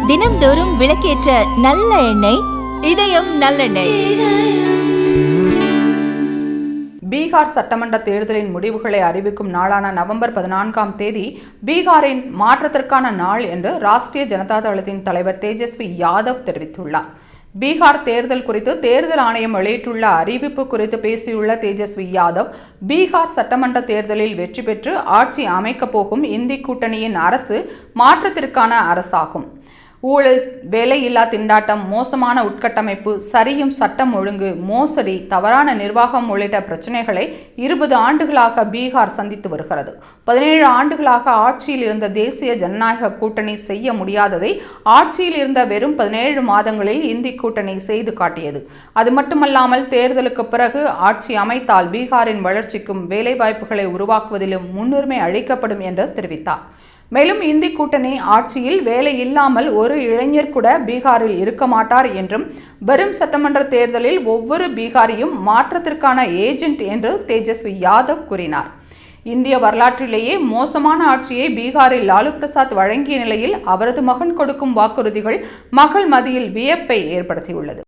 தினம்தோறும் விளக்கேற்ற நல்ல எண்ணெய் இதயம் நல்லெண்ணெய். பீகார் சட்டமன்ற தேர்தலின் முடிவுகளை அறிவிக்கும் நாளான நவம்பர் 14ஆம் தேதி பீகாரின் மாற்றத்திற்கான நாள் என்று ராஷ்டிரிய ஜனதா தளத்தின் தலைவர் தேஜஸ்வி யாதவ் தெரிவித்துள்ளார். பீகார் தேர்தல் குறித்து தேர்தல் ஆணையம் வெளியிட்டுள்ள அறிவிப்பு குறித்து பேசியுள்ள தேஜஸ்வி யாதவ், பீகார் சட்டமன்ற தேர்தலில் வெற்றி பெற்று ஆட்சி அமைக்கப் போகும் இந்தி கூட்டணியின் அரசு மாற்றத்திற்கான அரசாகும். ஊழல், வேலையில்லா திண்டாட்டம், மோசமான உட்கட்டமைப்பு, சரியும் சட்டம் ஒழுங்கு, மோசடி, தவறான நிர்வாகம் உள்ளிட்ட பிரச்சனைகளை 20 ஆண்டுகளாக பீகார் சந்தித்து வருகிறது. 17 ஆண்டுகளாக ஆட்சியில் இருந்த தேசிய ஜனநாயக கூட்டணி செய்ய முடியாததை ஆட்சியில் இருந்த வெறும் 17 மாதங்களில் இந்தி கூட்டணி செய்து காட்டியது. அது மட்டுமல்லாமல் தேர்தலுக்கு பிறகு ஆட்சி அமைத்தால் பீகாரின் வளர்ச்சிக்கும் வேலைவாய்ப்புகளை உருவாக்குவதிலும் முன்னுரிமை அளிக்கப்படும் என்று தெரிவித்தார். மேலும் இந்தி கூட்டணி ஆட்சியில் வேலை இல்லாமல் ஒரு இளைஞர் கூட பீகாரில் இருக்க மாட்டார் என்றும், வரும் சட்டமன்ற தேர்தலில் ஒவ்வொரு பீகாரியும் மாற்றத்திற்கான ஏஜென்ட் என்று தேஜஸ்வி யாதவ் கூறினார். இந்திய வரலாற்றிலேயே மோசமான ஆட்சியை பீகாரில் லாலு பிரசாத் வழங்கிய நிலையில் அவரது மகன் கொடுக்கும் வாக்குறுதிகள் மக்கள் மத்தியில் வியப்பை ஏற்படுத்தியுள்ளது.